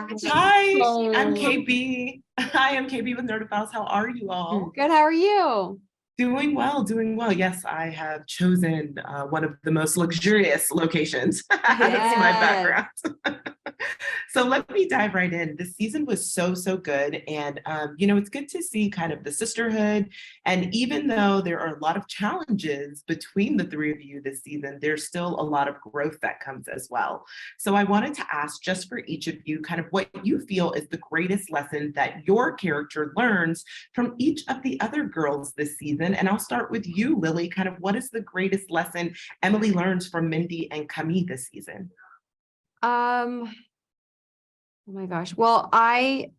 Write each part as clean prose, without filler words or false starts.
Hi, I'm Oh, KB. Hi, I'm KB with Nerdophiles. How are you all? good. How are you? Doing well, doing well. Yes, I have chosen one of the most luxurious locations, hence my Yes. background. So let me dive right in. This season was so, so good. And, it's good to see kind of the sisterhood. And even though there are a lot of challenges between the three of you this season, there's still a lot of growth that comes as well. So I wanted to ask just for each of you kind of what you feel is the greatest lesson that your character learns from each of the other girls this season. And I'll start with you, Lily. Kind of what is the greatest lesson Emily learns from Mindy and Camille this season? Oh my gosh. Well, I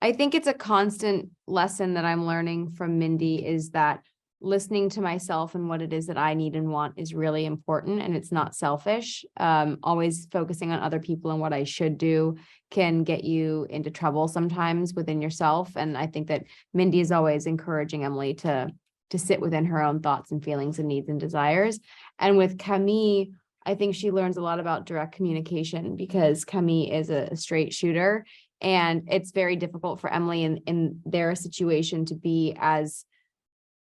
think it's a constant lesson that I'm learning from Mindy is that listening to myself and what it is that I need and want is really important and it's not selfish. Always focusing on other people and what I should do can get you into trouble sometimes within yourself. And I think that Mindy is always encouraging Emily to sit within her own thoughts and feelings and needs and desires. And with Camille, I think she learns a lot about direct communication because Camille is a straight shooter. And it's very difficult for Emily in their situation to be as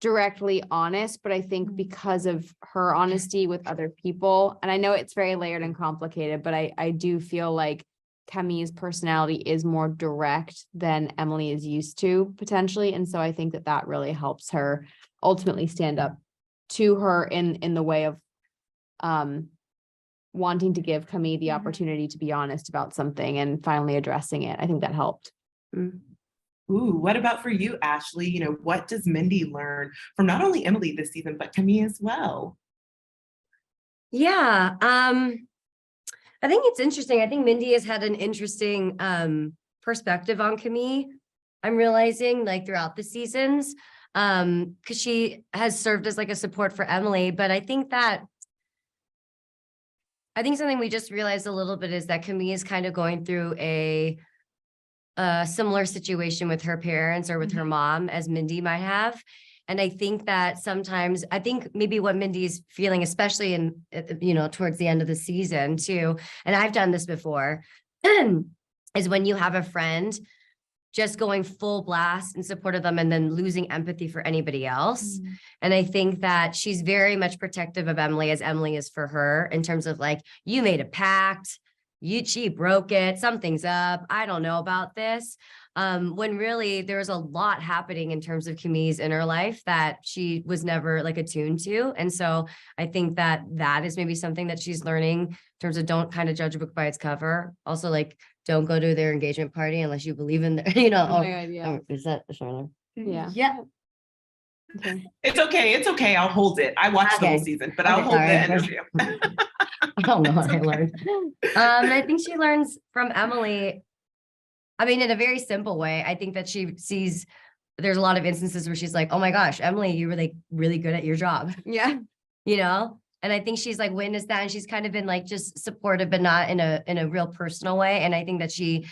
directly honest. But I think because of her honesty with other people, and I know it's very layered and complicated, but I do feel like Camille's personality is more direct than Emily is used to potentially. And so I think that that really helps her ultimately stand up to her in the way of wanting to give Camille the opportunity to be honest about something and finally addressing it. I think that helped. Ooh, what about for you, Ashley? What does Mindy learn from not only Emily this season, but Camille as well? Yeah, I think it's interesting. I think Mindy has had an interesting perspective on Camille. I'm realizing like throughout the seasons, because she has served as like a support for Emily. But I think something we just realized a little bit is that Camille is kind of going through a similar situation with her parents or with her mom as Mindy might have. And I think that sometimes, I think maybe what Mindy's feeling, especially in, towards the end of the season too, and I've done this before, is when you have a friend just going full blast in support of them and then losing empathy for anybody else. And I think that she's very much protective of Emily as Emily is for her in terms of like, you made a pact, she broke it, something's up, I don't know about this. When really there's a lot happening in terms of Camille's inner life that she was never like attuned to. And so I think that that is maybe something that she's learning in terms of don't kind of judge a book by its cover. Also like, don't go to their engagement party unless you believe in their, Oh my God, yeah. is that Charlotte? Yeah. Yeah. Okay. It's okay. It's okay. I'll hold it. I watched the whole season, but I'll hold sorry. the interview. I don't know what I learned. And I think she learns from Emily, I mean, in a very simple way. I think that she sees there's a lot of instances where she's like, oh my gosh, Emily, you were like really good at your job. Yeah. And I think she's like witnessed that and she's kind of been like just supportive, but not in a real personal way. And I think that she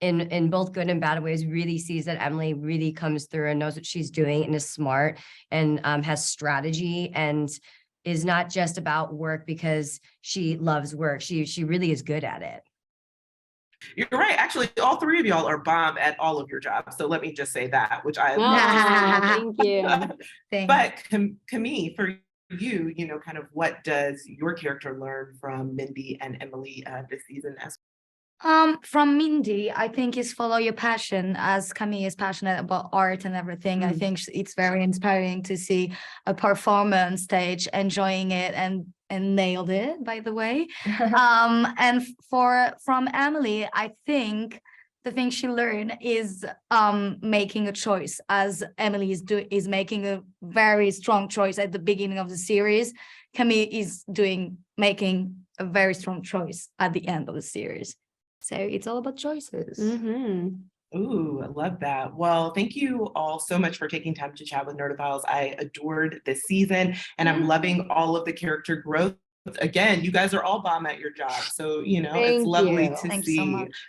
in both good and bad ways really sees that Emily really comes through and knows what she's doing and is smart and has strategy and is not just about work because she loves work. She really is good at it. You're right. Actually, all three of y'all are bomb at all of your jobs. So let me just say that, which I Oh, thank you. But Camille, for you, kind of what does your character learn from Mindy and Emily this season as From Mindy, I think is follow your passion, as Camille is passionate about art and everything. I think it's very inspiring to see a performer on stage enjoying it and nailed it, by the way. And from Emily, I think the thing she learned is making a choice, as Emily is making a very strong choice at the beginning of the series. Camille is making a very strong choice at the end of the series. So it's all about choices. Ooh, I love that. Well, thank you all so much for taking time to chat with Nerdophiles. I adored this season and I'm loving all of the character growth. Again, you guys are all bomb at your job. So, it's lovely to Thank see. you so much.